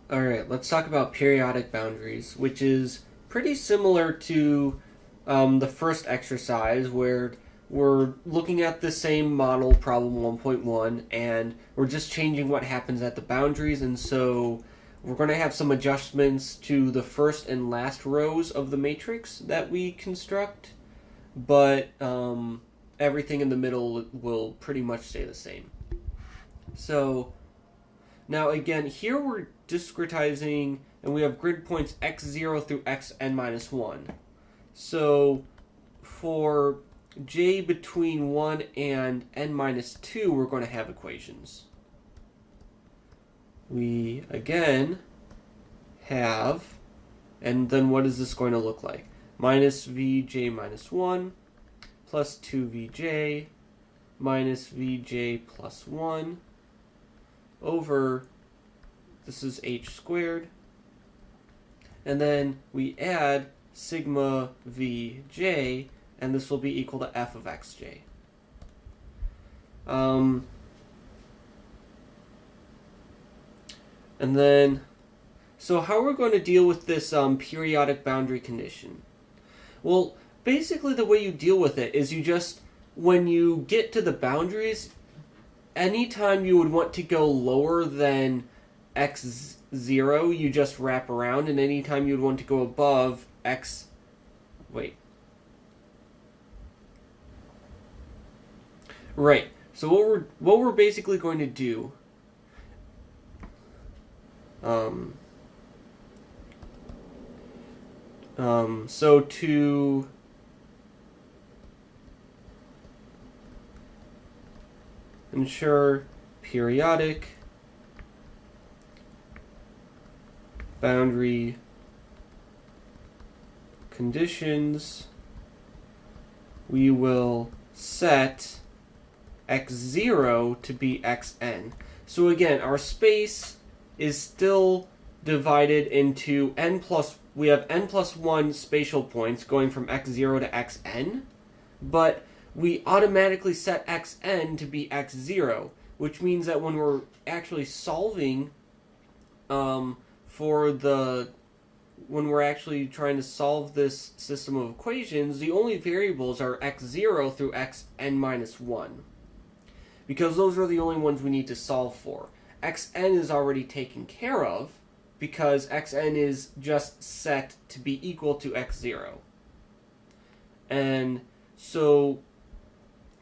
Alright, let's talk about periodic boundaries, which is pretty similar to the first exercise where we're looking at the same model, problem 1.1, and we're just changing what happens at the boundaries, and so we're going to have some adjustments to the first and last rows of the matrix that we construct, but everything in the middle will pretty much stay the same. So now again, here we're discretizing, and we have grid points x0 through xn minus 1. So for j between 1 and n minus 2, we're going to have equations. We, again, have, and then what is this going to look like? Minus vj minus 1 plus 2vj minus vj plus 1 over, this is h squared, and then we add sigma vj, and this will be equal to f of xj. And then, so how are we going to deal with this periodic boundary condition? Well, basically the way you deal with it is you just, when you get to the boundaries, anytime you would want to go lower than x0, you just wrap around, and anytime you'd want to go above Right. So what we're basically going to do, so to ensure periodic boundary conditions, we will set x0 to be xn. So again, our space is still divided into we have n plus 1 spatial points going from x0 to xn, but we automatically set xn to be x0, which means that when we're actually solving when we're actually trying to solve this system of equations, the only variables are x0 through xn minus 1. Because those are the only ones we need to solve for. Xn is already taken care of because xn is just set to be equal to x0. And so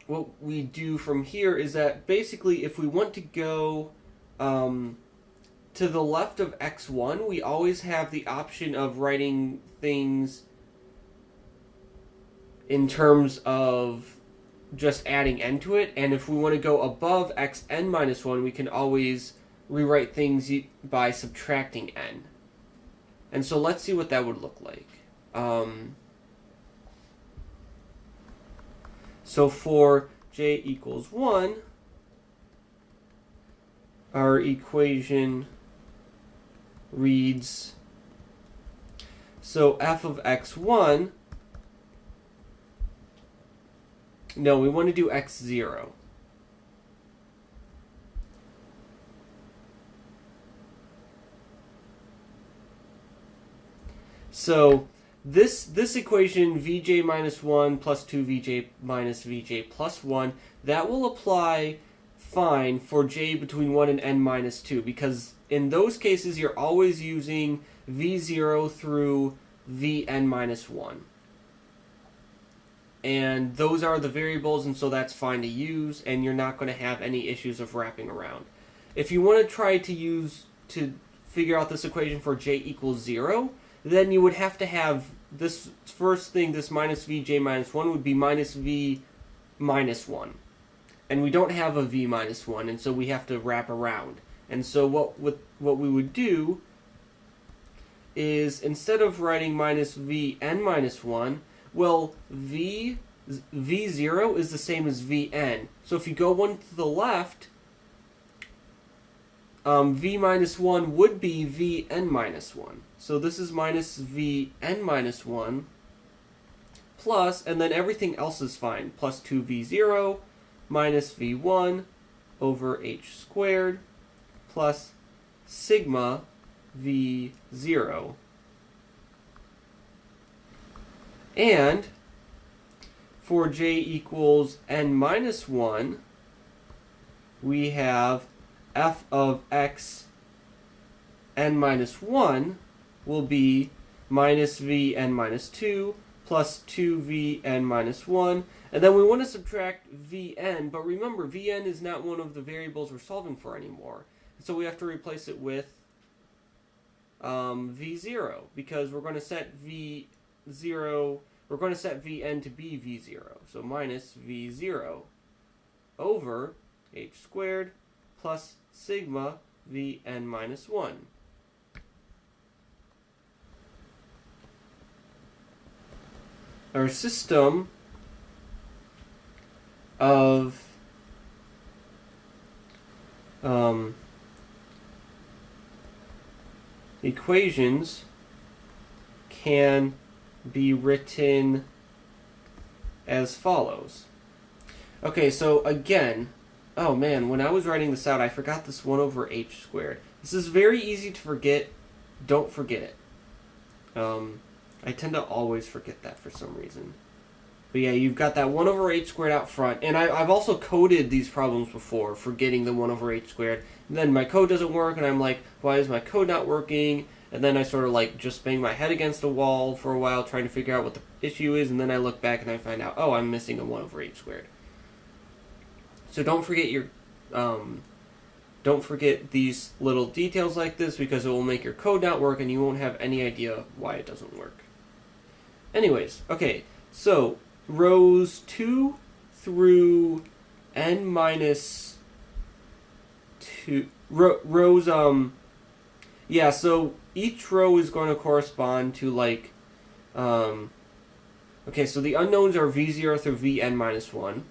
what we do from here is that basically if we want to go to the left of x1, we always have the option of writing things in terms of just adding n to it, and if we want to go above xn minus 1, we can always rewrite things by subtracting n. And so let's see what that would look like. So for j equals 1, our equation reads, so f of x1, no, we want to do x0. So this equation, vj minus 1 plus 2vj minus vj plus 1, that will apply fine for j between 1 and n minus 2, because in those cases you're always using v0 through vn minus 1. And those are the variables, and so that's fine to use, and you're not going to have any issues of wrapping around. If you want to try to figure out this equation for j equals 0, then you would have to have this first thing, this minus vj minus 1 would be minus v minus 1. And we don't have a v minus 1, and so we have to wrap around. And so what we would do is, instead of writing minus vn minus 1, well, v0 is the same as vn. So if you go one to the left, v minus 1 would be vn minus 1. So this is minus vn minus 1 plus, and then everything else is fine, plus 2v0 minus v1 over h squared plus sigma v0. And for j equals n minus 1, we have f of x n minus 1 will be minus v n minus 2 plus 2v n minus 1. And then we want to subtract vn, but remember, vn is not one of the variables we're solving for anymore. So we have to replace it with v0, because we're going to set v0, we're going to set vn to be v0. So minus v0 over h squared plus sigma vn minus 1. Our system of equations can be written as follows. Okay, so again, oh man, when I was writing this out, I forgot this 1 over h squared. This is very easy to forget. Don't forget it. I tend to always forget that for some reason. But yeah, you've got that 1 over h squared out front. And I've also coded these problems before, forgetting the 1 over h squared. And then my code doesn't work, and I'm like, why is my code not working? And then I sort of like just bang my head against a wall for a while trying to figure out what the issue is. And then I look back and I find out, oh, I'm missing a 1 over h squared. So don't forget your... don't forget these little details like this, because it will make your code not work and you won't have any idea why it doesn't work. Anyways, okay, so rows 2 through n minus 2, yeah, so each row is going to correspond to like, okay, so the unknowns are v0 through vn minus 1.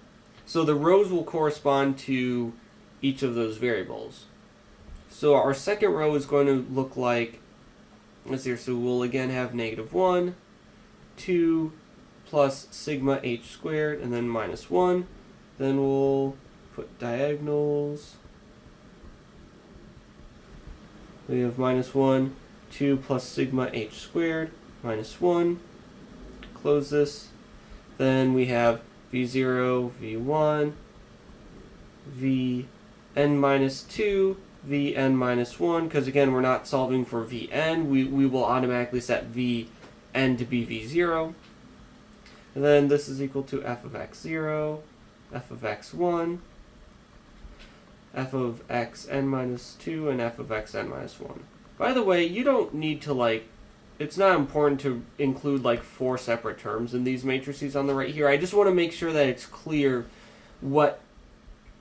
So the rows will correspond to each of those variables. So our second row is going to look like, let's see here, so we'll again have negative 1, 2 plus sigma h squared, and then minus 1. Then we'll put diagonals. We have minus 1, 2 plus sigma h squared, minus 1. Close this. Then we have v0, v1, vn minus 2, vn minus 1, because again, we're not solving for vn. We will automatically set vn to be v0. And then this is equal to f of x0, f of x1, f of xn minus 2, and f of xn minus 1. By the way, you don't need to like, it's not important to include like 4 separate terms in these matrices on the right here. I just want to make sure that it's clear what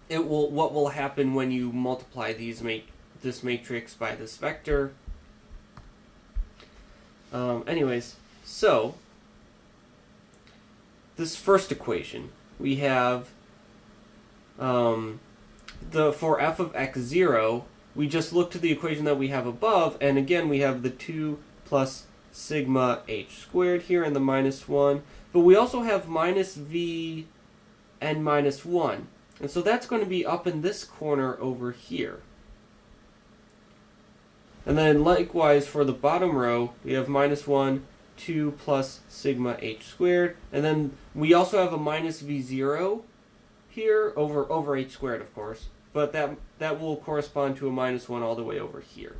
will happen when you multiply this matrix by this vector. Anyways, so this first equation, we have for f of x0, we just look to the equation that we have above, and again we have the 2 plus sigma h squared here and the minus 1, but we also have minus v n minus 1, and so that's going to be up in this corner over here. And then likewise for the bottom row, we have minus 1, 2 plus sigma h squared, and then we also have a minus v0 here over h squared, of course, but that will correspond to a minus 1 all the way over here.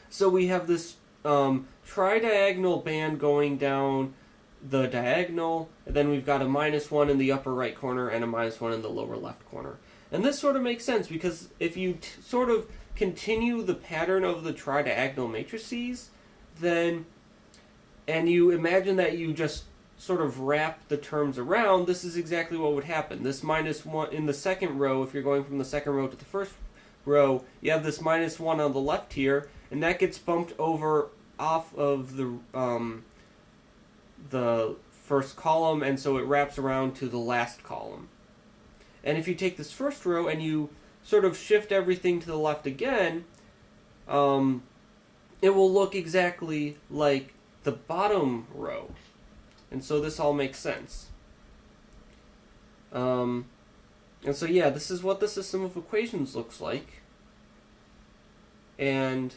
So we have this tridiagonal band going down the diagonal, and then we've got a minus 1 in the upper right corner and a minus 1 in the lower left corner. And this sort of makes sense, because if you sort of continue the pattern of the tridiagonal matrices, then, and you imagine that you just sort of wrap the terms around, this is exactly what would happen. This minus 1 in the second row, if you're going from the second row to the first row, you have this minus 1 on the left here, and that gets bumped over off of the first column, and so it wraps around to the last column. And if you take this first row and you sort of shift everything to the left again, it will look exactly like the bottom row. And so this all makes sense. And so yeah, this is what the system of equations looks like. And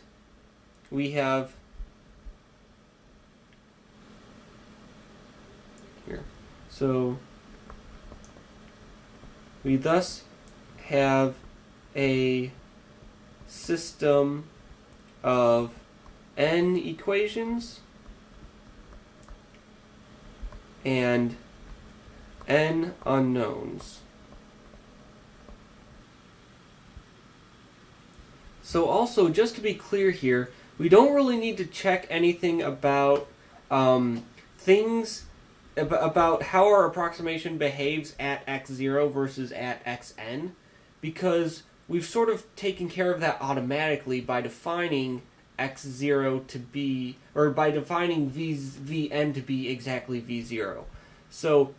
we have here. So we thus have a system of n equations and n unknowns. So also, just to be clear here, we don't really need to check anything about things about how our approximation behaves at x0 versus at xn, because we've sort of taken care of that automatically by defining x0 to be, or by defining vn to be exactly v0. So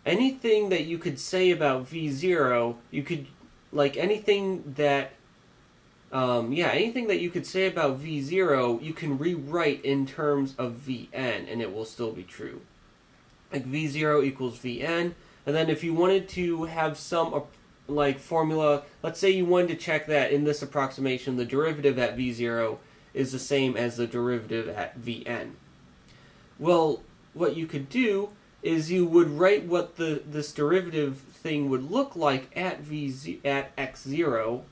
anything that you could say about v0, you could, like anything that anything that you could say about v0, you can rewrite in terms of vn, and it will still be true. Like v0 equals vn, and then if you wanted to have some like formula, let's say you wanted to check that in this approximation the derivative at v0 is the same as the derivative at vn. Well, what you could do is you would write what this derivative thing would look like at x0,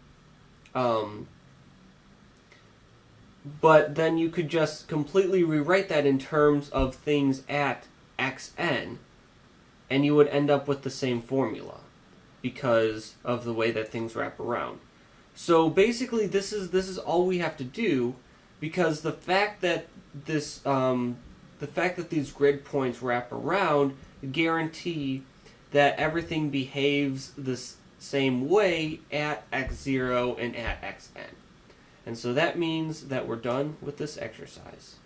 but then you could just completely rewrite that in terms of things at xn, and you would end up with the same formula because of the way that things wrap around. So basically, this is all we have to do, because the fact that these grid points wrap around guarantee that everything behaves the same way at x0 and at xn. And so that means that we're done with this exercise.